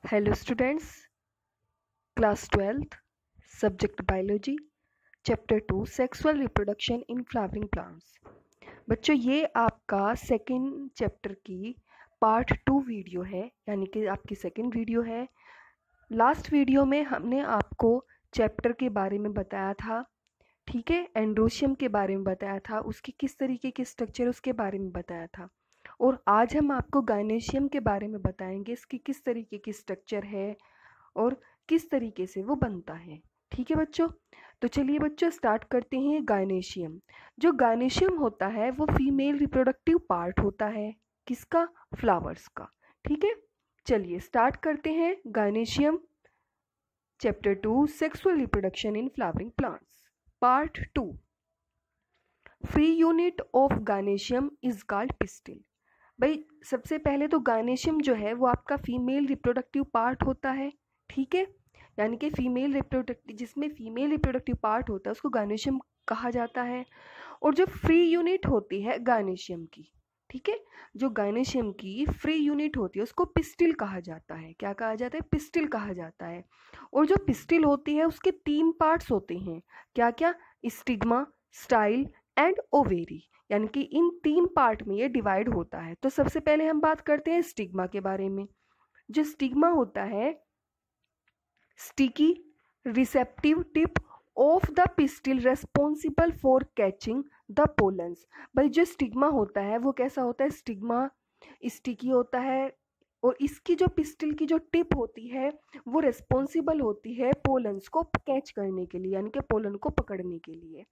Hello students, class 12th, subject biology, chapter 2 sexual reproduction in flowering plants। बच्चों ये आपका second chapter की part 2 video है, यानी कि आपकी सेकेंड वीडियो है। लास्ट वीडियो में हमने आपको चैप्टर के बारे में बताया था, ठीक है, एंड्रोशियम के बारे में बताया था, उसकी किस तरीके की स्ट्रक्चर उसके बारे में बताया था। और आज हम आपको गायनेशियम के बारे में बताएंगे, इसकी किस तरीके की स्ट्रक्चर है और किस तरीके से वो बनता है। ठीक है बच्चों, तो चलिए बच्चों स्टार्ट करते हैं। गायनेशियम, जो गायनेशियम होता है वो फीमेल रिप्रोडक्टिव पार्ट होता है, किसका? फ्लावर्स का। ठीक है, चलिए स्टार्ट करते हैं। Gynoecium chapter 2 sexual reproduction in flowering plants part 2। Free unit of gynoecium is called pistil. भाई सबसे पहले तो गायनेशियम जो है वो आपका फीमेल रिप्रोडक्टिव पार्ट होता है, ठीक है, यानी कि फीमेल रिप्रोडक्टिव, जिसमें फीमेल रिप्रोडक्टिव पार्ट होता है उसको गायनेशियम कहा जाता है। और जो फ्री यूनिट होती है गायनेशियम की, ठीक है, जो गायनेशियम की फ्री यूनिट होती है उसको पिस्टिल कहा जाता है। क्या कहा जाता है? पिस्टिल कहा जाता है। और जो पिस्टिल होती है उसके 3 पार्ट्स होते हैं, क्या क्या? स्टिग्मा, स्टाइल एंड ओवेरी, यानी कि इन 3 पार्ट में ये डिवाइड होता है। तो सबसे पहले हम बात करते हैं स्टिग्मा के बारे में। जो स्टिग्मा होता है, sticky receptive tip of the pistil responsible for catching the pollens. भाई जो स्टिग्मा होता है वो कैसा होता है? स्टिग्मा स्टिकी होता है और इसकी जो पिस्टिल की जो टिप होती है वो रेस्पॉन्सिबल होती है पोलन्स को कैच करने के लिए, यानी कि पोलन को पकड़ने के लिए।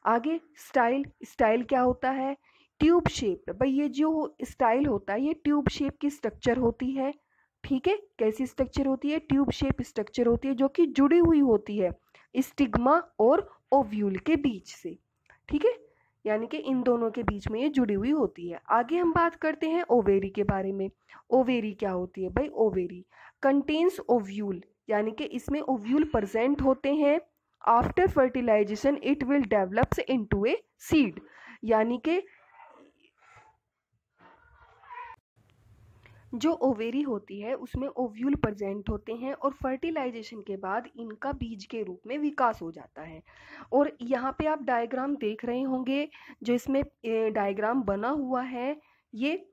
आगे स्टाइल, स्टाइल क्या होता है? Tube shape. भाई ये जो स्टाइल होता है ये ट्यूब शेप की स्ट्रक्चर होती है, ठीक है। कैसी स्ट्रक्चर होती है? ट्यूब शेप स्ट्रक्चर होती है, जो कि जुड़ी हुई होती है स्टिग्मा और ओव्यूल के बीच से, ठीक है, यानी कि इन दोनों के बीच में ये जुड़ी हुई होती है। आगे हम बात करते हैं ओवेरी के बारे में। ओवेरी क्या होती है? भाई ओवेरी कंटेन्स ओव्यूल, यानी कि इसमें ओव्यूल प्रेजेंट होते हैं। After fertilisation it will develops into a seed, यानी कि जो ओवेरी होती है उसमें ओव्यूल प्रेजेंट होते हैं और फर्टिलाइजेशन के बाद इनका बीज के रूप में विकास हो जाता है। और यहाँ पे आप डायग्राम देख रहे होंगे, जो इसमें डायग्राम बना हुआ है, ये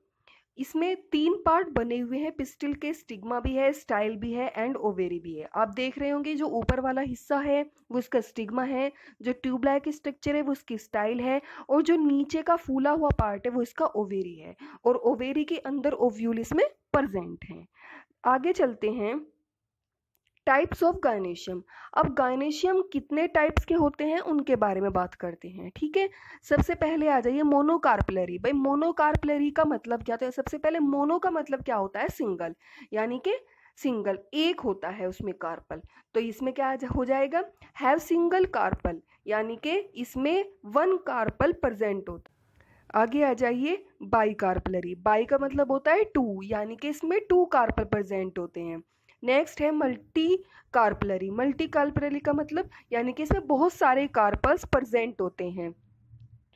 इसमें 3 पार्ट बने हुए हैं पिस्टिल के। स्टिग्मा भी है, स्टाइल भी है एंड ओवेरी भी है। आप देख रहे होंगे जो ऊपर वाला हिस्सा है वो इसका स्टिग्मा है, जो ट्यूब लाइक स्ट्रक्चर है वो इसकी स्टाइल है, और जो नीचे का फूला हुआ पार्ट है वो इसका ओवेरी है। और ओवेरी के अंदर ओव्यूल इसमें प्रेजेंट है। आगे चलते हैं, टाइप्स ऑफ गायनेशियम। अब गायनेशियम कितने टाइप्स के होते हैं उनके बारे में बात करते हैं, ठीक है। सबसे पहले आ जाइए मोनोकार्पलरी। भाई मोनोकार्पलरी का मतलब क्या होता है? सबसे पहले मोनो का मतलब क्या होता है? सिंगल, यानी कि सिंगल, एक होता है उसमें कार्पल। तो इसमें क्या हो जाएगा? हैव सिंगल कार्पल, यानी कि इसमें 1 कार्पल प्रेजेंट होता है। आगे आ जाइए बाई कार्पलरी। बाई का मतलब होता है 2, यानी कि इसमें 2 कार्पल प्रेजेंट होते हैं। नेक्स्ट है मल्टी कार्पलरी। मल्टी कार्पलरी का मतलब यानी कि इसमें बहुत सारे कार्पल्स प्रेजेंट होते हैं।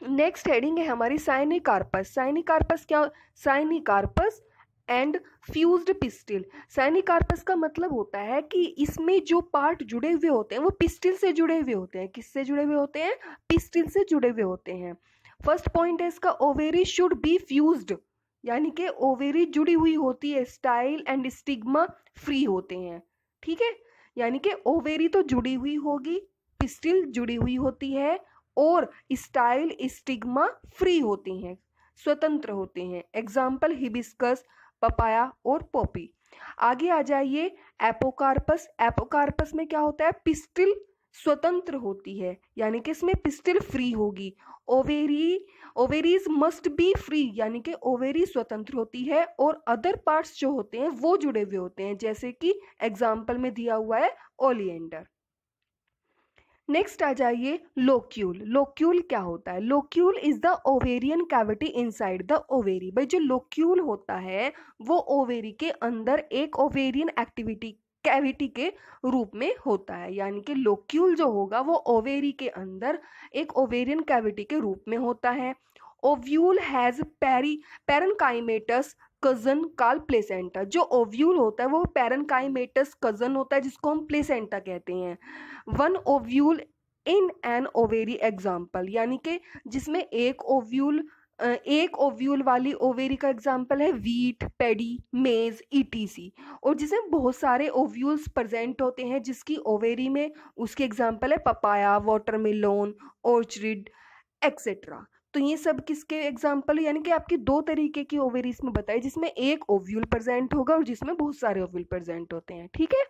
नेक्स्ट हेडिंग है हमारी साइनिकार्पस। साइनिकार्पस क्या? साइनिकार्पस एंड फ्यूज्ड पिस्टिल। साइनिकार्पस का मतलब होता है कि इसमें जो पार्ट जुड़े हुए होते हैं वो पिस्टिल से जुड़े हुए होते हैं। किससे जुड़े हुए होते हैं? पिस्टिल से जुड़े हुए होते हैं। फर्स्ट पॉइंट है इसका, ओवेरी शुड बी फ्यूज्ड, यानी कि ओवेरी जुड़ी हुई होती है, स्टाइल एंड स्टिग्मा फ्री होते हैं, ठीक है, यानी कि ओवेरी तो जुड़ी हुई होगी, पिस्टिल जुड़ी हुई होती है और स्टाइल स्टिग्मा फ्री होते हैं, स्वतंत्र होते हैं। एग्जाम्पल हिबिस्कस, पपाया और पॉपी। आगे आ जाइए एपोकार्पस। एपोकार्पस में क्या होता है? पिस्टिल स्वतंत्र होती है, यानी कि इसमें पिस्टिल फ्री होगी। ओवेरीज मस्ट बी फ्री, यानी कि ओवेरी स्वतंत्र होती है और अदर पार्ट्स जो होते हैं वो जुड़े हुए होते हैं, जैसे कि एग्जाम्पल में दिया हुआ है ओलिएंडर। नेक्स्ट आ जाइए लोक्यूल। लोक्यूल क्या होता है? Locule is the ovarian cavity inside the ovary. भाई जो लोक्यूल होता है वो ओवेरी के अंदर एक ओवेरियन एक्टिविटी कैविटी के रूप में होता है, यानी कि लोक्यूल जो होगा वो ओवेरी के अंदर एक ओवेरियन कैविटी के रूप में होता है। Ovule has parenchymatous cushion called placenta. जो ओव्यूल होता है वो पैरेन्काइमेटस कजन होता है जिसको हम प्लेसेंटा कहते हैं। One ovule in an ovary example, यानी कि जिसमें एक ओव्यूल वाली ओवेरी का एग्जाम्पल है वीट, पैडी, मेज, ईटीसी। और जिसमें बहुत सारे ओव्यूल्स प्रेजेंट होते हैं जिसकी ओवेरी में, उसके एग्जाम्पल है पपाया, वाटरमेलोन, ऑर्चर्ड एक्सेट्रा। तो ये सब किसके एग्जाम्पल, यानी कि आपकी दो तरीके की ओवेरीज में बताई जिसमें एक ओव्यूल प्रेजेंट होगा और जिसमें बहुत सारे ओव्यूल प्रेजेंट होते हैं। ठीक है,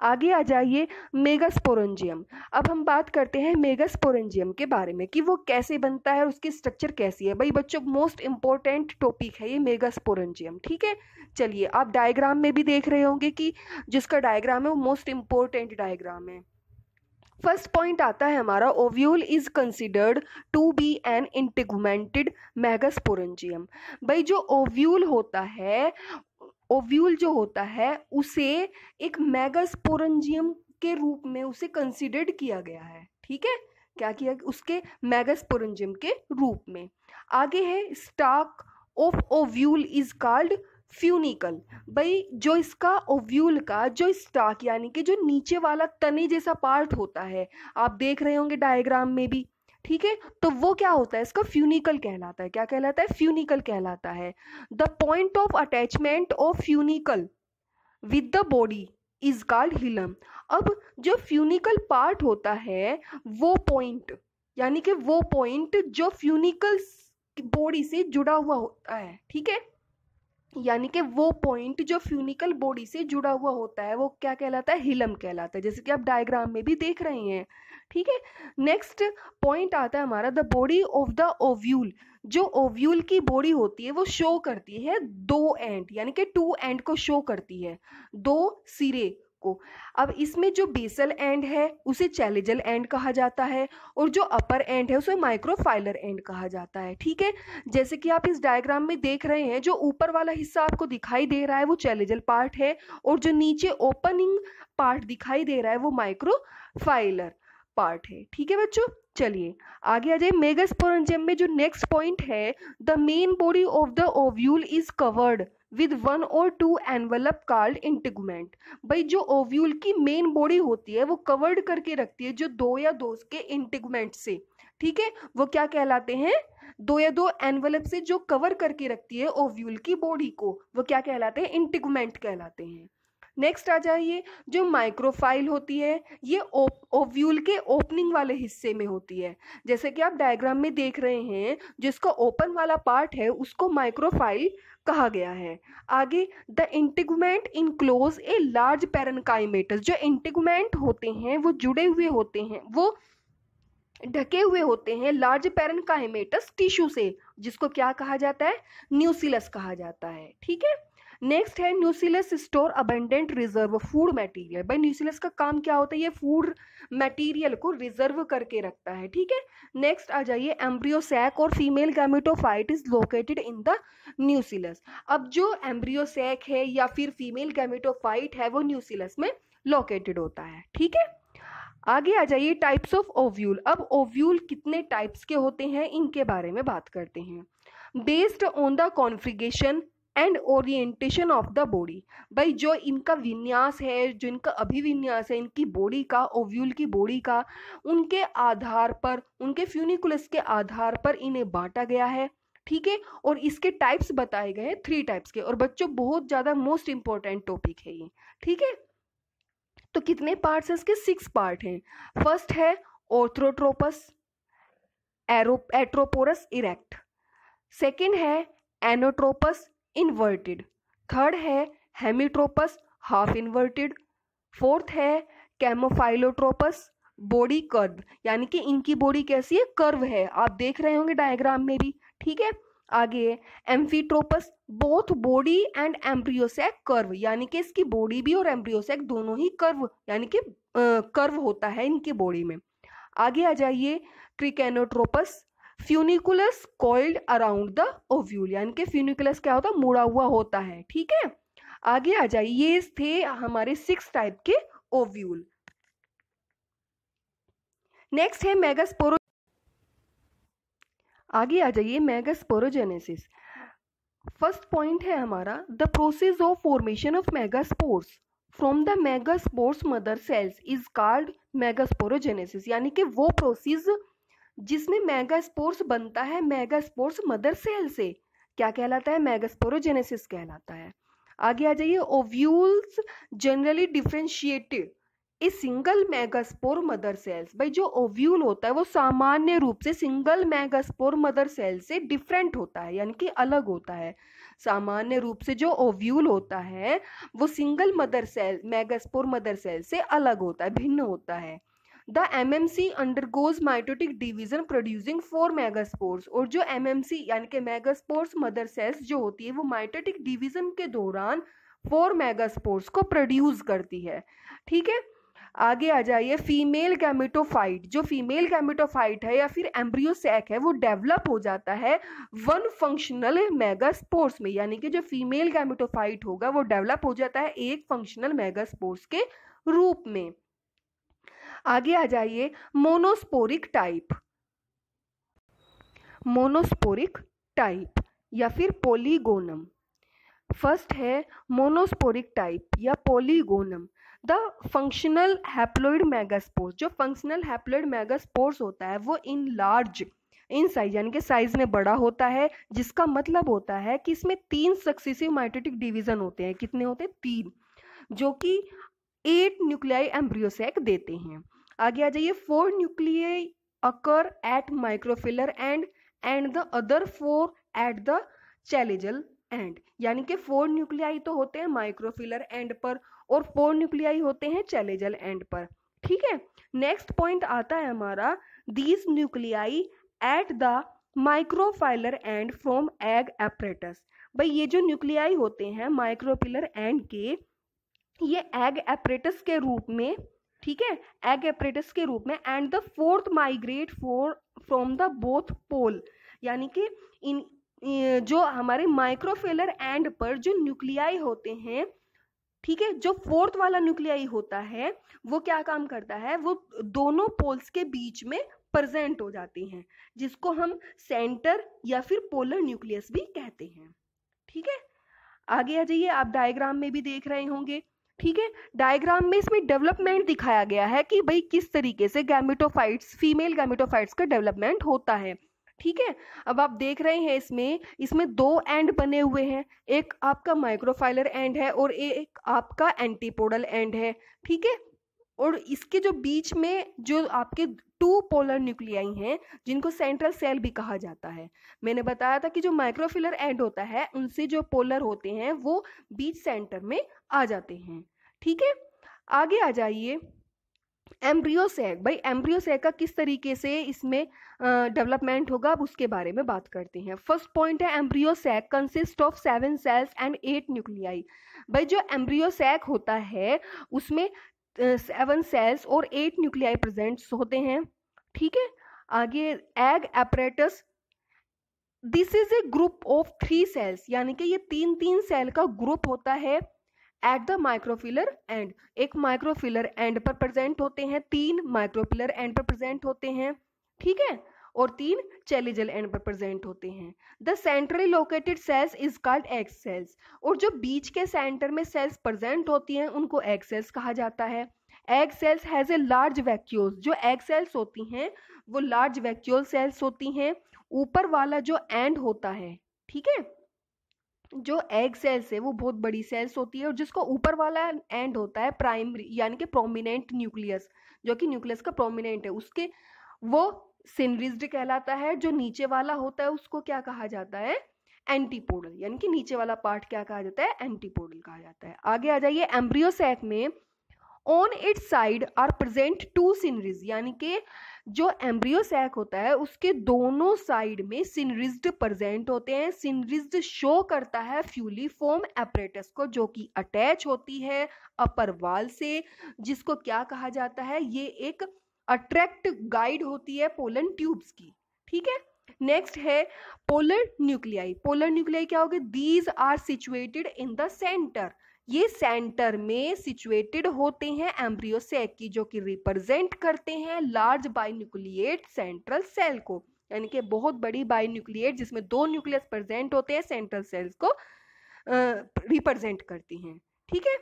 आगे आ जाइए मेगास्पोरेंजियम। अब हम बात करते हैं मेगास्पोरेंजियम के बारे में कि वो कैसे बनता है और उसकी स्ट्रक्चर कैसी है। भाई बच्चों, मोस्ट इंपॉर्टेंट टॉपिक है ये मेगास्पोरेंजियम। ठीक है, चलिए आप डायग्राम में भी देख रहे होंगे कि जिसका डायग्राम है वो मोस्ट इंपॉर्टेंट डायग्राम है। फर्स्ट पॉइंट आता है हमारा, ovule is considered to be an integumented megasporangium. भाई जो ओव्यूल होता है, ओव्यूल जो होता है उसे एक मेगास्पोरेंजियम के रूप में उसे कंसिडर्ड किया गया है। ठीक है, क्या किया, उसके मेगास्पोरेंजियम के रूप में। आगे है stock of ovule is called funicle. भाई जो इसका ओव्यूल का जो स्टाक यानी कि जो नीचे वाला तने जैसा पार्ट होता है, आप देख रहे होंगे डायग्राम में भी। ठीक है, तो वो क्या होता है, इसका फ्यूनिकल कहलाता है। क्या कहलाता है, फ्यूनिकल कहलाता है। The point of attachment of funicle with the body is called hilum. अब जो फ्यूनिकल पार्ट होता है वो पॉइंट, यानी कि वो पॉइंट जो फ्यूनिकल बॉडी से जुड़ा हुआ होता है। ठीक है, यानी कि वो पॉइंट जो फ्यूनिकल बॉडी से जुड़ा हुआ होता है वो क्या कहलाता है, हिलम कहलाता है, जैसे कि आप डायग्राम में भी देख रहे हैं। ठीक है, नेक्स्ट पॉइंट आता है हमारा the body of the ovule. जो ओव्यूल की बॉडी होती है वो शो करती है दो एंड, यानी कि टू एंड को शो करती है, दो सिरे को। अब इसमें जो बेसल एंड है उसे चैलेजल एंड कहा जाता है और जो अपर एंड है उसे माइक्रोफाइलर एंड कहा जाता है। ठीक है, जैसे कि आप इस डायग्राम में देख रहे हैं, जो ऊपर वाला हिस्सा आपको दिखाई दे रहा है वो चैलेजल पार्ट है और जो नीचे ओपनिंग पार्ट दिखाई दे रहा है वो माइक्रोफाइलर पार्ट है। ठीक है बच्चों, चलिए आगे आ जाए। मेगास्पोरेंजियम में जो नेक्स्ट पॉइंट है, the main body of the ovule is covered with one और टू एनवलप कॉल्ड इंटेगुमेंट। भाई जो ओव्यूल की मेन बॉडी होती है वो कवर्ड करके रखती है जो दो या दो के इंटेगुमेंट से। ठीक है, वो क्या कहलाते हैं, दो या दो एनवलप से जो कवर करके रखती है ओव्यूल की बॉडी को वो क्या कहलाते हैं, इंटेगुमेंट कहलाते हैं। नेक्स्ट आ जाइए, जो माइक्रोफाइल होती है ये ओव्यूल के ओपनिंग वाले हिस्से में होती है, जैसे कि आप डायग्राम में देख रहे हैं, जिसका ओपन वाला पार्ट है उसको माइक्रोफाइल कहा गया है। आगे, the integument enclose a large parenchymatous. जो इंटेगुमेंट होते हैं वो जुड़े हुए होते हैं, वो ढके हुए होते हैं लार्ज पैरेन्काइमेटस टिश्यू से, जिसको क्या कहा जाता है, न्यूसिलस कहा जाता है। ठीक है, नेक्स्ट है न्यूसिलस store abundant reserve food material. भाई न्यूसिलस का काम क्या होता है, ये फूड मटेरियल को रिजर्व करके रखता है। ठीक है, नेक्स्ट आ जाइए, एम्ब्रियो सैक और female gametophyte is located in the न्यूसिलस। अब जो एम्ब्रियो सैक है या फिर फीमेल गैमेटोफाइट है वो न्यूसिलस में लोकेटेड होता है। ठीक है, आगे आ जाइए, टाइप्स ऑफ ओव्यूल। अब ओव्यूल कितने टाइप्स के होते हैं इनके बारे में बात करते हैं। Based on the configuration and orientation of the body. भाई जो इनका विन्यास है, जो इनका अभिविन्यास है इनकी बॉडी का, ओव्यूल की बॉडी का, उनके आधार पर, उनके फ्यूनिकुलस के आधार पर इन्हें बांटा गया है। ठीक है, और इसके टाइप्स बताए गए हैं 3 टाइप्स के। और बच्चों बहुत ज़्यादा मोस्ट इंपॉर्टेंट टॉपिक है ये। ठीक है, तो कितने पार्ट्स हैं इसके, 6 पार्ट हैं। फर्स्ट है ऑर्थ्रोट्रोपस एट्रोपोरस इरेक्ट, सेकंड है एनोट्रोपस इन्वर्टेड, थर्ड है हेमिट्रोपस हाफ इन्वर्टेड, फोर्थ है कैमोफाइलोट्रोपस बॉडी कर्व, यानी कि इनकी बॉडी कैसी है, कर्व है, आप देख रहे होंगे डायग्राम में भी। ठीक है, आगे amphitropous both body and embryo sac curve, यानी कि इसकी बॉडी भी और एम्ब्रियोसैक दोनों ही कर्व, यानी कि कर्व होता है इनकी बॉडी में। आगे आ जाइए, circinotropous funiculus coiled around the ovule, यानी कि फ्यूनिकुलस क्या होता है, मुड़ा हुआ होता है। ठीक है, आगे आ जाइए, ये थे हमारे 6 टाइप के ओव्यूल। नेक्स्ट है मेगास्पोरो, आगे आ जाइए मेगास्पोरोजेनेसिस। फर्स्ट पॉइंट है हमारा the process of formation of megaspores from the megaspores mother cells is called megasporogenesis, यानी कि वो प्रोसेस जिसमें मेगास्पोर्स बनता है मेगास्पोर्स मदर सेल से, क्या कहलाता है? मेगास्पोरोजेनेसिस कहलाता है। आगे आ जाइए, ovules generally differentiated a single megaspore mother cells. भाई जो ओव्यूल होता है वो सामान्य रूप से सिंगल मेगास्पोर मदर सेल से डिफरेंट होता है, यानी कि अलग होता है। सामान्य रूप से जो ओव्यूल होता है वो single mother cell megaspore mother cell से अलग होता है, भिन्न होता है। The MMC undergoes mitotic division producing 4 megaspores, और जो एमएमसी यानी कि मेगास्पोर्स मदर सेल्स जो होती है वो माइटोटिक डिवीजन के दौरान 4 मेगास्पोर्स को प्रोड्यूस करती है। ठीक है, आगे आ जाइए, फीमेल गैमेटोफाइट, जो फीमेल गैमेटोफाइट है या फिर एम्ब्रियो सैक है वो डेवलप हो जाता है 1 फंक्शनल मेगास्पोर्स में, यानी कि जो फीमेल गैमेटोफाइट होगा वो डेवलप हो जाता है एक फंक्शनल मेगास्पोर्स के रूप में। आगे आ जाइए, मोनोस्पोरिक टाइप, मोनोस्पोरिक टाइप या फिर पॉलीगोनम। फर्स्ट है मोनोस्पोरिक टाइप या polygonum. The functional haploid megaspores, जो फंक्शनल हैप्लॉइड मेगास्पोर्स होता है वो इन लार्ज इन साइज यानी कि साइज में बड़ा होता है, जिसका मतलब होता है कि इसमें 3 सक्सेसिव माइटोटिक डिवीजन होते हैं। कितने होते हैं? 3, जो कि 8 न्यूक्लियाई एम्ब्रियोसैक देते हैं। आगे आ जाइए, 4 nuclei occur at micropylar end and the 4 at the chalazal end, यानी कि 4 न्यूक्लियाई तो होते हैं माइक्रोफिलर एंड पर और 4 न्यूक्लियाई होते हैं चैलेजल एंड पर। ठीक है, नेक्स्ट पॉइंट आता है हमारा, these nuclei at the micropylar end from egg apparatus. भाई ये जो न्यूक्लियाई होते हैं माइक्रोफिलर एंड के, ये एग एपरेटस के रूप में, ठीक है, एग एपरेटस के रूप में, and the fourth migrate from the both pole, यानी कि इन जो हमारे माइक्रोफिलर एंड पर जो न्यूक्लियाई होते हैं, ठीक है, जो फोर्थ वाला न्यूक्लियाई होता है वो क्या काम करता है, वो दोनों पोल्स के बीच में प्रेजेंट हो जाती हैं, जिसको हम सेंटर या फिर पोलर न्यूक्लियस भी कहते हैं। ठीक है, आगे आ जाइए, आप डायग्राम में भी देख रहे होंगे। ठीक है, डायग्राम में इसमें डेवलपमेंट दिखाया गया है कि भाई किस तरीके से गैमेटोफाइट्स, फीमेल गैमेटोफाइट्स का डेवलपमेंट होता है। ठीक है, अब आप देख रहे हैं इसमें 2 एंड बने हुए हैं, एक आपका माइक्रोफाइलर एंड है और एक आपका एंटीपोडल एंड है। ठीक है, और इसके जो बीच में जो आपके 2 पोलर न्यूक्लियाई हैं जिनको सेंट्रल सेल भी कहा जाता है। मैंने बताया था कि जो माइक्रोफिलर एंड होता है उनसे जो पोलर होते हैं वो बीच सेंटर में आ जाते हैं। ठीक है, आगे आ जाइए, एम्ब्रियोसैक। भाई एम्ब्रियोसैक का किस तरीके से इसमें डेवलपमेंट होगा, अब उसके बारे में बात करते हैं। फर्स्ट पॉइंट है, embryo sac consist of 7 cells and 8 nuclei. भाई जो एम्ब्रियोसैक होता है उसमें 7 सेल्स और 8 न्यूक्लियाई प्रेजेंट होते हैं। ठीक है, आगे egg apparatus, this is a group of 3 cells, यानी कि ये 3 सेल का ग्रुप होता है एट द माइक्रोफिलर एंड, एक माइक्रोफिलर एंड पर प्रेजेंट होते हैं, 3 माइक्रोफिलर एंड पर प्रेजेंट होते हैं। ठीक है, और 3 चैलेजल एंड पर प्रेजेंट होते हैं। The centrally located cells is called egg cells, और जो बीच के सेंटर में सेल्स प्रेजेंट होती हैं उनको एग सेल्स कहा जाता है। Egg cells has a large vacuoles, जो एग सेल्स होती हैं वो लार्ज वैक्यूल सेल्स होती हैं। ऊपर वाला जो एंड होता है, ठीक है, जो एग सेल्स है वो बहुत बड़ी सेल्स होती है, और जिसको ऊपर वाला एंड होता है प्राइमरी यानी कि प्रोमिनेंट न्यूक्लियस, जो कि न्यूक्लियस का प्रोमिनेंट है, उसके वो सिनरिज्ड कहलाता है। जो नीचे वाला होता है उसको क्या कहा जाता है? एंटीपोडल, यानी कि नीचे वाला पार्ट क्या कहा जाता है? एंटीपोडल कहा जाता है। आगे आ जाइए, एम्ब्रियोसैक में on its side are present 2 synergids, यानी कि जो एम्ब्रियोसैक होता है उसके दोनों साइड में सिनरिज्ड प्रेजेंट होते हैं। सिनरिज्ड शो करता है फ्यूलिफॉर्म एपरेटस को, जो कि अटैच होती है अपर वाल से, जिसको क्या कहा जाता है? ये एक अट्रैक्ट गाइड होती है पोलन ट्यूब्स की। ठीक है, नेक्स्ट है पोलर न्यूक्लियाई। पोलर न्यूक्लियाई क्या होगी? These are situated in the centre, ये सेंटर में सिचुएटेड होते हैं एम्ब्रियोसैक की, जो कि रिप्रेजेंट करते हैं लार्ज बाइन्यूक्लिएट सेंट्रल सेल को, यानी कि बहुत बड़ी बाइन्यूक्लिएट जिसमें 2 न्यूक्लियस प्रेजेंट होते हैं, सेंट्रल सेल्स को रिप्रेजेंट करती हैं। ठीक है,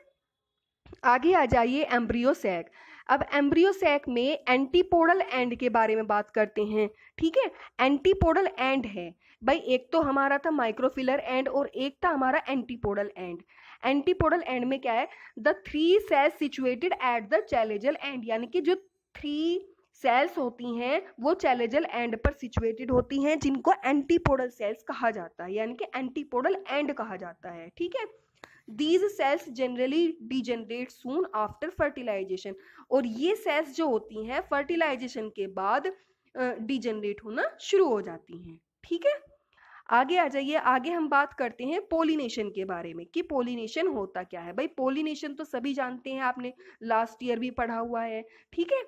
आगे आ जाइए एम्ब्रियो सैक। अब एम्ब्रियो सैक में एंटीपोडल एंड के बारे में बात करते हैं। ठीक है, एंटीपोडल एंड है भाई, एक तो हमारा था माइक्रोफिलर एंड और एक था हमारा एंटीपोडल एंड। एंटीपोडल एंड में क्या है, the 3 cells situated at the chalazal end, यानी कि जो 3 सेल्स होती हैं वो चैलेजल एंड पर सिचुएटेड होती हैं, जिनको एंटीपोडल सेल्स कहा जाता है, यानी कि एंटीपोडल एंड कहा जाता है। ठीक है, These cells generally degenerate soon after fertilization, और ये सेल्स जो होती हैं फर्टिलाइजेशन के बाद डिजेनरेट होना शुरू हो जाती हैं। ठीक है, आगे आ जाइए, आगे हम बात करते हैं पोलिनेशन के बारे में कि पोलिनेशन होता क्या है। भाई पोलिनेशन तो सभी जानते हैं, आपने लास्ट ईयर भी पढ़ा हुआ है। ठीक है,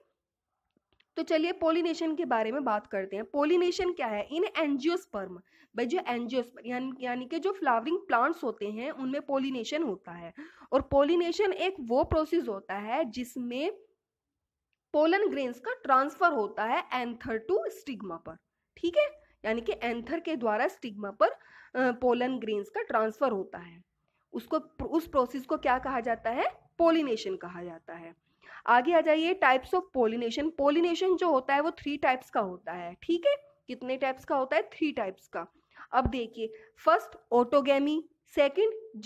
तो चलिए पोलिनेशन के बारे में बात करते हैं। पोलिनेशन क्या है, इन एंजियोस्पर्म, भाई जो एंजियोस्पर्म यानी कि जो फ्लावरिंग प्लांट्स होते हैं उनमें पोलिनेशन होता है। और पोलिनेशन एक वो प्रोसेस होता है जिसमें पोलन ग्रेन्स का ट्रांसफर होता है एंथर टू स्टिग्मा पर। ठीक है, यानी कि एंथर के द्वारा स्टिग्मा पर पोलन ग्रेन्स का ट्रांसफर होता है, उसको उस प्रोसेस को क्या कहा जाता है, पोलिनेशन कहा जाता है। आगे आ जाइए, टाइप्स ऑफ पोलिनेशन। पोलिनेशन जो होता है वो 3 टाइप्स का होता है। ठीक है, कितने टाइप्स का होता है, 3 टाइप्स का। अब देखिए, first autogamy, second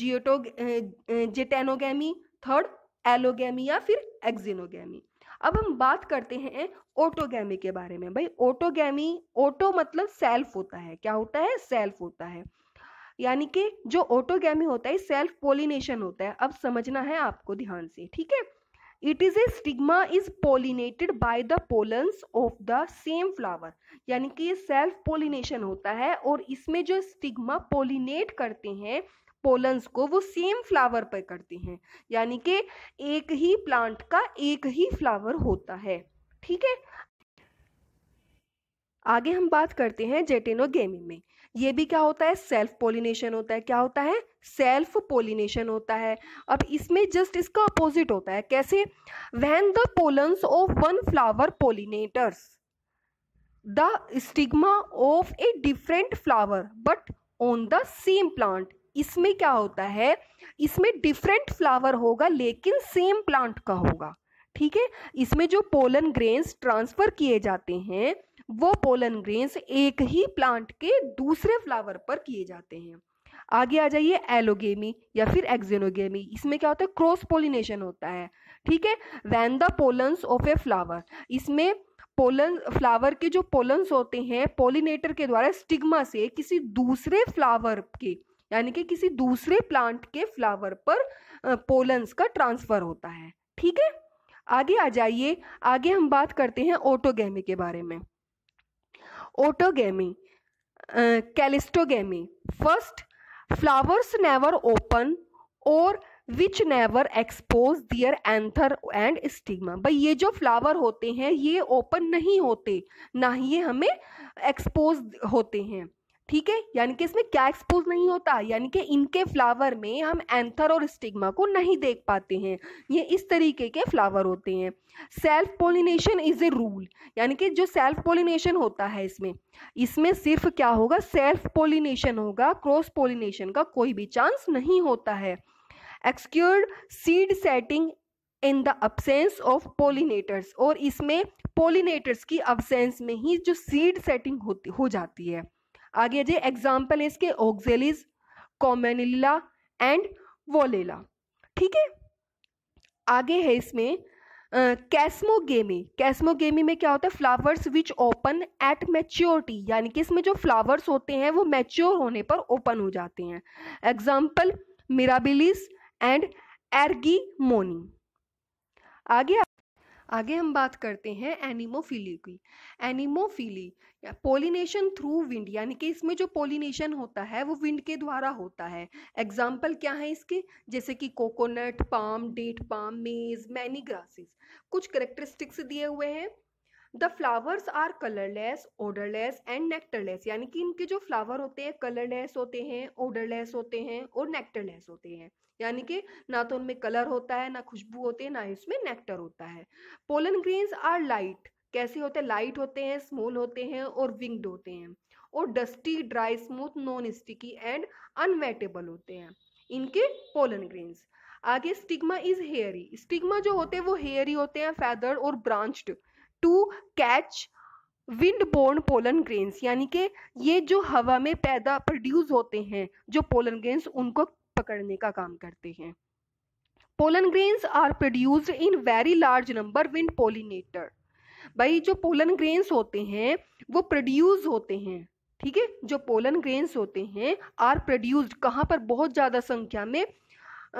जेटेनोगैमी, third allogamy या फिर एक्जिनोगैमी। अब हम बात करते हैं ऑटोगैमी के बारे में। भाई ऑटोगैमी, ऑटो मतलब सेल्फ होता है, क्या होता है, सेल्फ होता है, यानी कि जो ऑटोगैमी होता है सेल्फ पोलिनेशन होता है। अब समझना है आपको ध्यान से। ठीक है, it is a stigma is pollinated by the pollens of the same flower, यानी कि ये सेल्फ पोलिनेशन होता है और इसमें जो स्टिग्मा पोलिनेट करते हैं पोलन्स को वो सेम फ्लावर पर करते हैं, यानी कि एक ही प्लांट का एक ही फ्लावर होता है। ठीक है, आगे हम बात करते हैं जेटेनोगेमी में। ये भी क्या होता है, सेल्फ पोलिनेशन होता है। क्या होता है, सेल्फ पोलिनेशन होता है। अब इसमें जस्ट इसका अपोजिट होता है, कैसे, when the pollens of one flower pollinators the stigma of a different flower but on the same plant. इसमें क्या होता है, इसमें डिफरेंट फ्लावर होगा लेकिन सेम प्लांट का होगा। ठीक है, इसमें जो पोलन ग्रेन्स ट्रांसफर किए जाते हैं वो पोलन ग्रेन्स एक ही प्लांट के दूसरे फ्लावर पर किए जाते हैं। आगे आ जाइए, एलोगेमी या फिर एक्जिनोगेमी। इसमें क्या होता है, क्रॉस पोलिनेशन होता है। ठीक है, when the pollens of a flower, इसमें पोलन फ्लावर के जो पोलन्स होते हैं पोलिनेटर के द्वारा स्टिग्मा से किसी दूसरे फ्लावर के, यानी कि किसी दूसरे प्लांट के फ्लावर पर पोलन्स का ट्रांसफर होता है। ठीक है, आगे आ जाइए, आगे हम बात करते हैं ऑटोगेमी के बारे में। Autogamy, cleistogamy, first flowers never open और which never expose their anther and stigma. भाई ये जो फ्लावर होते हैं ये ओपन नहीं होते, ना ही ये हमें एक्सपोज होते हैं। ठीक है, यानी कि इसमें क्या एक्सपोज नहीं होता, यानी कि इनके फ्लावर में हम एंथर और स्टिग्मा को नहीं देख पाते हैं, ये इस तरीके के फ्लावर होते हैं। Self pollination is a rule, यानी कि जो सेल्फ पोलिनेशन होता है इसमें सिर्फ क्या होगा, सेल्फ पोलिनेशन होगा, क्रॉस पोलिनेशन का कोई भी चांस नहीं होता है। Assured seed setting in the absence of pollinators, और इसमें पोलिनेटर्स की अब्सेंस में ही जो सीड सेटिंग हो जाती है। आगे जो एग्जाम्पल है इसके ऑक्जेलिस, कॉमेनिला एंड वोलेला। ठीक है, आगे है इसमें कैस्मोगेमी। कैस्मोगेमी में क्या होता है, flowers which open at maturity, यानी कि इसमें जो फ्लावर्स होते हैं वो मैच्योर होने पर ओपन हो जाते हैं। Example Mirabilis and Argemone. आगे हम बात करते हैं एनिमोफिली की। एनिमोफिली पोलिनेशन थ्रू विंड, यानी कि इसमें जो पोलिनेशन होता है वो विंड के द्वारा होता है। एग्जाम्पल क्या है इसके, जैसे कि coconut, palm, date palm, maize, many grasses. कुछ करेक्टरिस्टिक्स दिए हुए हैं। The flowers are colourless, odourless and nectarless, यानी कि इनके जो फ्लावर होते हैं कलरलेस होते हैं, ओडरलेस होते हैं और नेक्टरलेस होते हैं, यानी कि ना तो उनमें कलर होता है, ना खुशबू होती है, ना इसमें नेक्टर होता है। पोलन ग्रेन्स आर लाइट, कैसे होते हैं? लाइट होते हैं, स्मॉल होते हैं और विंग्ड होते हैं, और dusty, dry, smooth, non sticky and unwettable होते हैं इनके पोलन ग्रेन्स। आगे स्टिग्मा इज हेयरी। स्टिग्मा जो होते हैं वो हेयरी होते हैं, फेदर्ड और branched to catch wind borne pollen grains, यानी कि ये जो हवा में पैदा प्रोड्यूस होते हैं जो पोलन ग्रेन्स, उनको पकड़ने का काम करते हैं। Pollen grains are produced in very large number wind pollinator. भाई जो पोलन ग्रेन्स होते हैं वो प्रोड्यूस होते हैं, ठीक है, जो पोलन ग्रेन्स होते हैं आर प्रोड्यूस्ड कहाँ पर? बहुत ज्यादा संख्या में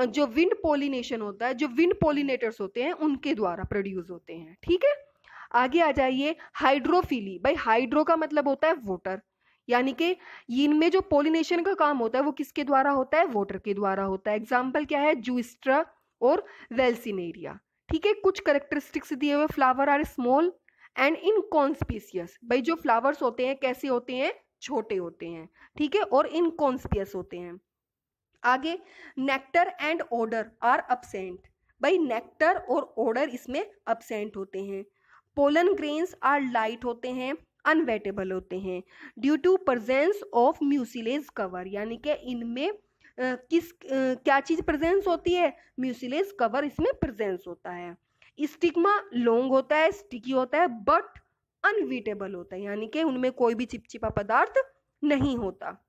जो विंड पोलिनेशन होता है, जो विंड पोलिनेटर्स होते हैं उनके द्वारा प्रोड्यूस होते हैं, ठीक है। आगे आ जाइए हाइड्रोफिली। भाई हाइड्रो का मतलब होता है वाटर, यानी कि इनमें जो पोलिनेशन का काम होता है वो किसके द्वारा होता है? वाटर के द्वारा होता है। एग्जाम्पल क्या है? जूस्ट्रा और वेल्सिनेरिया, ठीक है। कुछ करेक्टरिस्टिक्स दिए हुए, flower are small and inconspicuous. भाई जो फ्लावर्स होते हैं कैसे होते हैं? छोटे होते हैं, ठीक है, और इनकॉन्स्पिशियस होते हैं। आगे nectar and odour are absent. भाई नेक्टर और ओडर इसमें अब्सेंट होते हैं। पोलन ग्रेन्स आर लाइट होते हैं, अनवेटेबल होते हैं due to presence of mucilage cover, यानी कि इनमें क्या चीज प्रेजेंस होती है? म्यूसिलेज कवर इसमें प्रेजेंस होता है। स्टिग्मा लॉन्ग होता है, स्टिकी होता है, बट अनवीटेबल होता है, यानी कि उनमें कोई भी चिपचिपा पदार्थ नहीं होता।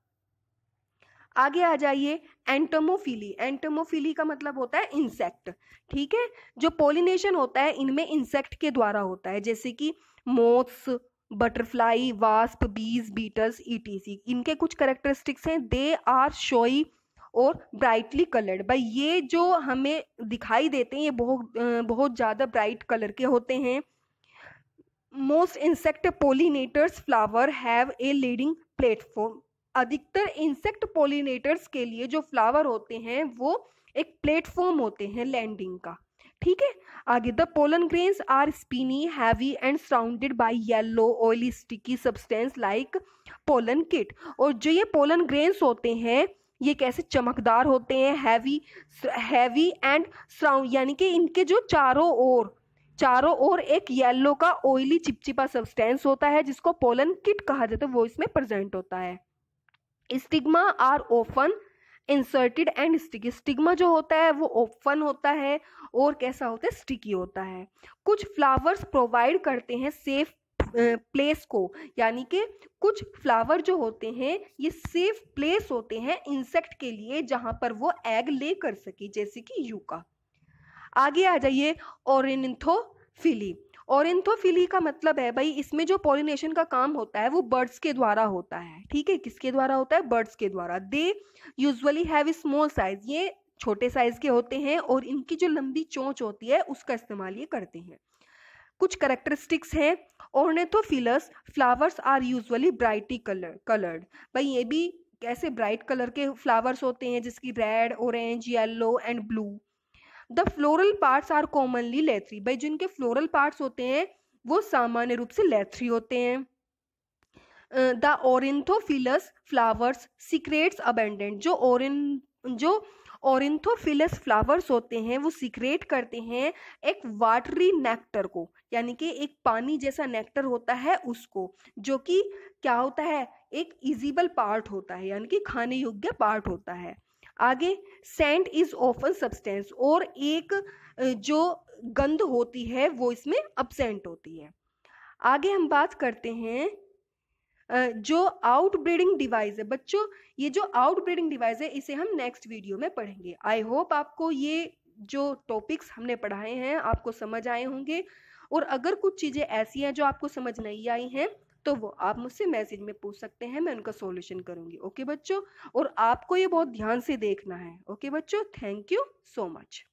आगे आ जाइए एंटोमोफिली। एंटोमोफिली का मतलब होता है इंसेक्ट, ठीक है। जो पोलिनेशन होता है इनमें इंसेक्ट के द्वारा होता है, जैसे कि मोथ्स, बटरफ्लाई, वास्प, बीज, बीटल्स, ईटीसी। इनके कुछ कैरेक्टरिस्टिक्स हैं, दे आर शोई और ब्राइटली कलर्ड। भाई ये जो हमें दिखाई देते हैं ये बहुत ज़्यादा ब्राइट कलर के होते हैं। Most insect pollinators flower have a leading platform. अधिकतर इंसेक्ट पोलिनेटर्स के लिए जो फ्लावर होते हैं वो एक प्लेटफॉर्म होते हैं लैंडिंग का, ठीक है। आगे the pollen grains are spiny, heavy and surrounded by yellow oily sticky substance like pollen kitt. और जो ये पोलन ग्रेन्स होते हैं ये कैसे चमकदार होते हैं, हैवी एंड सराउंड, यानी कि इनके जो चारों ओर एक येलो का ऑयली चिपचिपा सब्सटेंस होता है जिसको पोलन किट कहा जाता है, वो इसमें प्रेजेंट होता है। Stigma are often inserted and sticky. Stigma जो होता है वो ओपन होता है और कैसा होता है? स्टिकी होता है। कुछ फ्लावर्स प्रोवाइड करते हैं सेफ प्लेस को, यानी कि कुछ फ्लावर जो होते हैं ये सेफ प्लेस होते हैं इंसेक्ट के लिए जहां पर वो एग ले कर सके, जैसे कि यूका। आगे आ जाइए ऑर्निथोफिली। ऑर्निथोफिली का मतलब है भाई इसमें जो पॉलिनेशन का काम होता है वो बर्ड्स के द्वारा होता है, ठीक है। किसके द्वारा होता है? बर्ड्स के द्वारा। They usually have small size, ये छोटे साइज के होते हैं और इनकी जो लंबी चोंच होती है उसका इस्तेमाल ये करते हैं। कुछ कैरेक्टरिस्टिक्स हैं। Ornithophilous flowers are usually brightly coloured. भाई ये भी कैसे ब्राइट कलर के फ्लावर्स होते हैं, जिसकी red, orange, yellow and blue. The floral parts are commonly leathery. भाई जिनके फ्लोरल पार्ट्स होते हैं वो सामान्य रूप से लेथरी होते हैं। The ornithophilous flowers secretes abundant. जो ऑरिन्थोफिलस फ्लावर्स होते हैं वो सीक्रेट करते हैं एक वाटरी नेक्टर को, यानी कि एक पानी जैसा नेक्टर होता है उसको, जो कि क्या होता है? एक इजिबल पार्ट होता है, यानी कि खाने योग्य पार्ट होता है। आगे सेंट इज ऑफन सब्सटेंस, और एक जो गंध होती है वो इसमें अब्सेंट होती है। आगे हम बात करते हैं जो आउटब्रीडिंग डिवाइस है। बच्चों ये जो आउटब्रीडिंग डिवाइस है इसे हम नेक्स्ट वीडियो में पढ़ेंगे। आई होप आपको ये जो टॉपिक्स हमने पढ़ाए हैं आपको समझ आए होंगे, और अगर कुछ चीज़ें ऐसी हैं जो आपको समझ नहीं आई हैं तो वो आप मुझसे मैसेज में पूछ सकते हैं, मैं उनका सॉल्यूशन करूंगी। ओके बच्चों, और आपको ये बहुत ध्यान से देखना है। ओके बच्चों, थैंक यू सो मच।